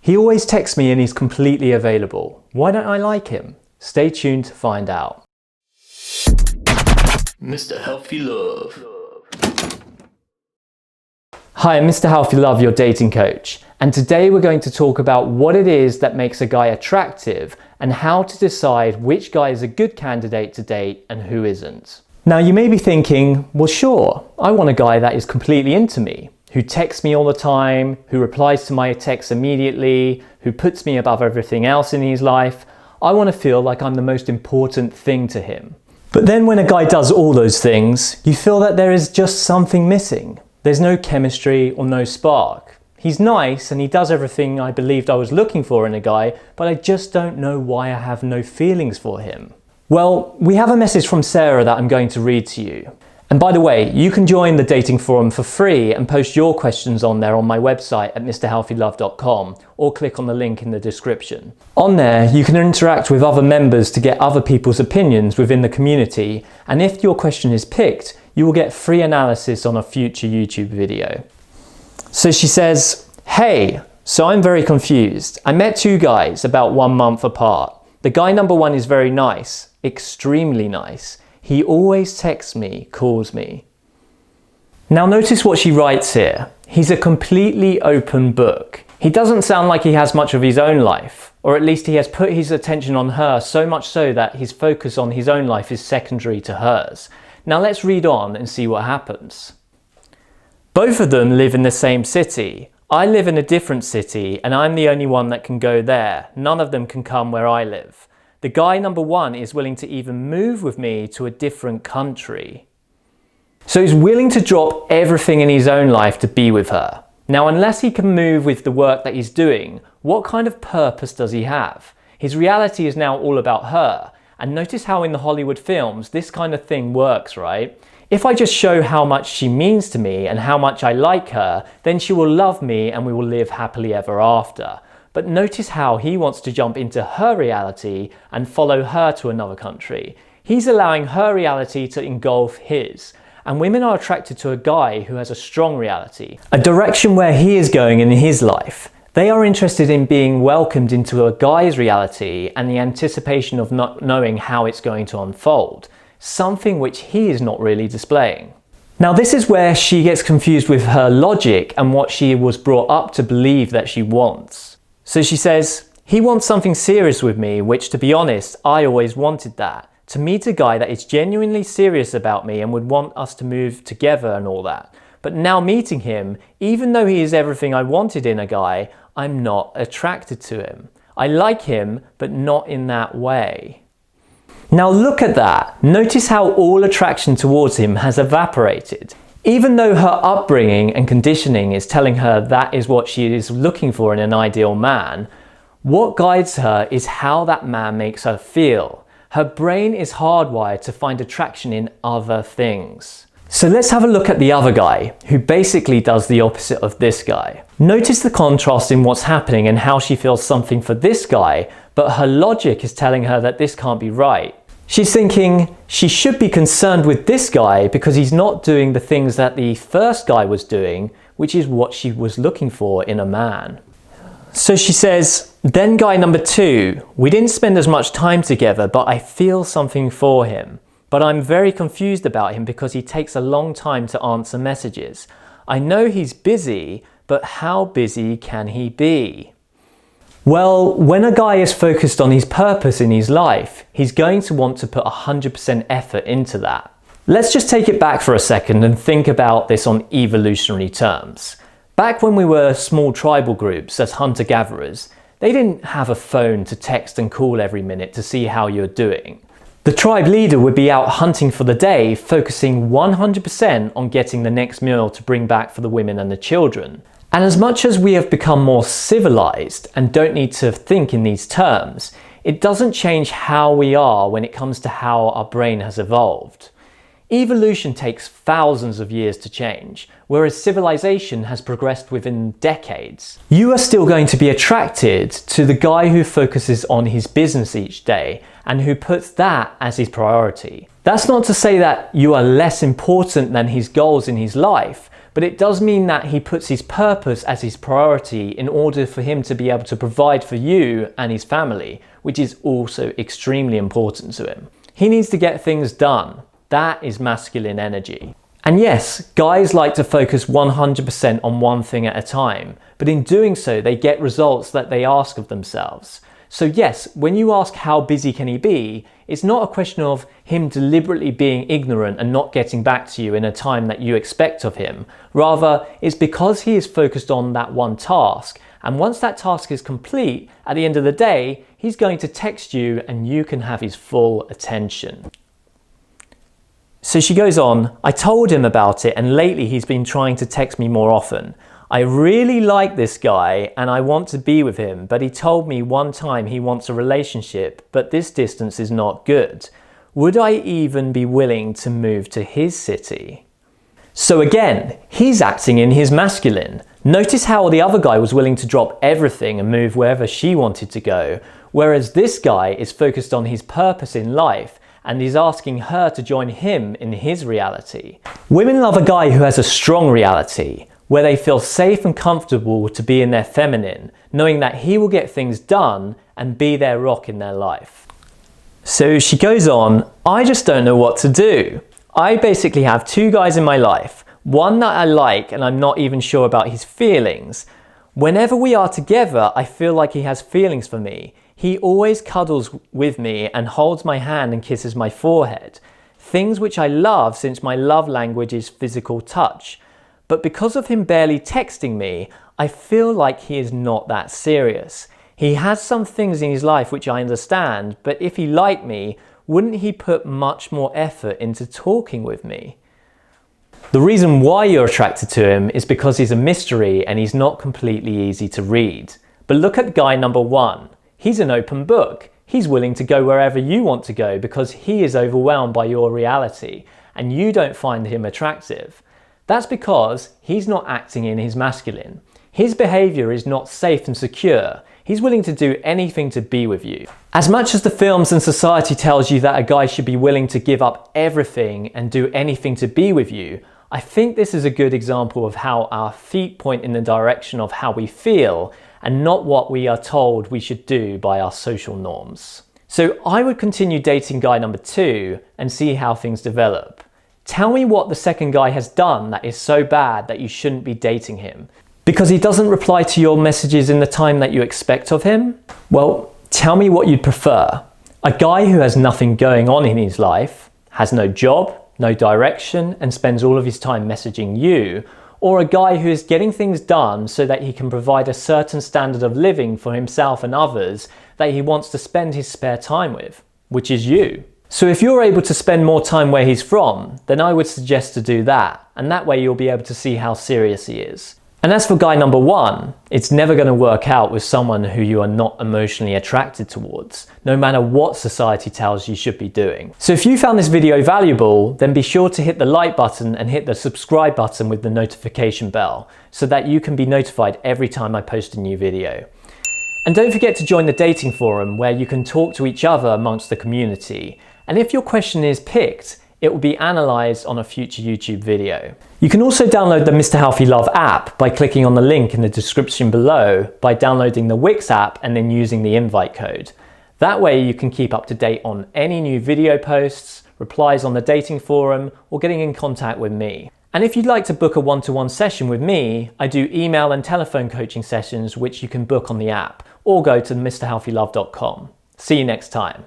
He always texts me and he's completely available. Why don't I like him? Stay tuned to find out. Mr. Healthy Love. Hi, I'm Mr. Healthy Love, your dating coach. And today we're going to talk about what it is that makes a guy attractive and how to decide which guy is a good candidate to date and who isn't. Now you may be thinking, well sure, I want a guy that is completely into me, who texts me all the time, who replies to my texts immediately, who puts me above everything else in his life. I want to feel like I'm the most important thing to him. But then when a guy does all those things, you feel that there is just something missing. There's no chemistry or no spark. He's nice and he does everything I believed I was looking for in a guy, but I just don't know why I have no feelings for him. Well, we have a message from Sarah that I'm going to read to you. And by the way, you can join the dating forum for free and post your questions on there on my website at mrhealthylove.com or click on the link in the description. On there, you can interact with other members to get other people's opinions within the community, and if your question is picked, you will get free analysis on a future YouTube video. So she says, hey, so I'm very confused. I met two guys about 1 month apart. The guy number one is very nice, extremely nice. He always texts me, calls me. Now notice what she writes here. He's a completely open book. He doesn't sound like he has much of his own life, or at least he has put his attention on her so much so that his focus on his own life is secondary to hers. Now let's read on and see what happens. Both of them live in the same city. I live in a different city and I'm the only one that can go there. None of them can come where I live. The guy number one is willing to even move with me to a different country. So he's willing to drop everything in his own life to be with her. Now, unless he can move with the work that he's doing, what kind of purpose does he have? His reality is now all about her. And notice how in the Hollywood films, this kind of thing works, right? If I just show how much she means to me and how much I like her, then she will love me and we will live happily ever after. But notice how he wants to jump into her reality and follow her to another country. He's allowing her reality to engulf his. And women are attracted to a guy who has a strong reality, a direction where he is going in his life. They are interested in being welcomed into a guy's reality and the anticipation of not knowing how it's going to unfold, something which he is not really displaying. Now this is where she gets confused with her logic and what she was brought up to believe that she wants. So she says, he wants something serious with me, which to be honest, I always wanted that. To meet a guy that is genuinely serious about me and would want us to move together and all that. But now meeting him, even though he is everything I wanted in a guy, I'm not attracted to him. I like him, but not in that way. Now look at that. Notice how all attraction towards him has evaporated. Even though her upbringing and conditioning is telling her that is what she is looking for in an ideal man, what guides her is how that man makes her feel. Her brain is hardwired to find attraction in other things. So let's have a look at the other guy, who basically does the opposite of this guy. Notice the contrast in what's happening and how she feels something for this guy, but her logic is telling her that this can't be right. She's thinking she should be concerned with this guy because he's not doing the things that the first guy was doing, which is what she was looking for in a man. So she says, then guy number two, we didn't spend as much time together, but I feel something for him. But I'm very confused about him because he takes a long time to answer messages. I know he's busy, but how busy can he be? Well, when a guy is focused on his purpose in his life, he's going to want to put 100% effort into that. Let's just take it back for a second and think about this on evolutionary terms. Back when we were small tribal groups as hunter-gatherers, they didn't have a phone to text and call every minute to see how you're doing. The tribe leader would be out hunting for the day, focusing 100% on getting the next meal to bring back for the women and the children. And as much as we have become more civilized and don't need to think in these terms, it doesn't change how we are when it comes to how our brain has evolved. Evolution takes thousands of years to change, whereas civilization has progressed within decades. You are still going to be attracted to the guy who focuses on his business each day and who puts that as his priority. That's not to say that you are less important than his goals in his life, but it does mean that he puts his purpose as his priority in order for him to be able to provide for you and his family, which is also extremely important to him. He needs to get things done. That is masculine energy. And yes, guys like to focus 100% on one thing at a time, but in doing so, they get results that they ask of themselves. So yes, when you ask how busy can he be, it's not a question of him deliberately being ignorant and not getting back to you in a time that you expect of him. Rather, it's because he is focused on that one task. And once that task is complete, at the end of the day, he's going to text you and you can have his full attention. So she goes on, I told him about it and lately he's been trying to text me more often. I really like this guy and I want to be with him, but he told me one time he wants a relationship, but this distance is not good. Would I even be willing to move to his city? So again, he's acting in his masculine. Notice how the other guy was willing to drop everything and move wherever she wanted to go, whereas this guy is focused on his purpose in life and is asking her to join him in his reality. Women love a guy who has a strong reality, where they feel safe and comfortable to be in their feminine, knowing that he will get things done and be their rock in their life. So she goes on, I just don't know what to do. I basically have two guys in my life, one that I like and I'm not even sure about his feelings. Whenever we are together, I feel like he has feelings for me. He always cuddles with me and holds my hand and kisses my forehead. Things which I love since my love language is physical touch. But because of him barely texting me, I feel like he is not that serious. He has some things in his life which I understand, but if he liked me, wouldn't he put much more effort into talking with me? The reason why you're attracted to him is because he's a mystery and he's not completely easy to read. But look at guy number one. He's an open book. He's willing to go wherever you want to go because he is overwhelmed by your reality and you don't find him attractive. That's because he's not acting in his masculine. His behavior is not safe and secure. He's willing to do anything to be with you. As much as the films and society tells you that a guy should be willing to give up everything and do anything to be with you, I think this is a good example of how our feet point in the direction of how we feel and not what we are told we should do by our social norms. So I would continue dating guy number two and see how things develop. Tell me what the second guy has done that is so bad that you shouldn't be dating him. Because he doesn't reply to your messages in the time that you expect of him? Well, tell me what you'd prefer. A guy who has nothing going on in his life, has no job, no direction, and spends all of his time messaging you, or a guy who is getting things done so that he can provide a certain standard of living for himself and others that he wants to spend his spare time with, which is you. So if you're able to spend more time where he's from, then I would suggest to do that, and that way you'll be able to see how serious he is. And as for guy number one, it's never going to work out with someone who you are not emotionally attracted towards, no matter what society tells you should be doing. So if you found this video valuable, then be sure to hit the like button and hit the subscribe button with the notification bell, so that you can be notified every time I post a new video. And don't forget to join the dating forum where you can talk to each other amongst the community. And if your question is picked, it will be analysed on a future YouTube video. You can also download the Mr. Healthy Love app by clicking on the link in the description below by downloading the Wix app and then using the invite code. That way you can keep up to date on any new video posts, replies on the dating forum, or getting in contact with me. And if you'd like to book a one-to-one session with me, I do email and telephone coaching sessions which you can book on the app or go to mrhealthylove.com. See you next time.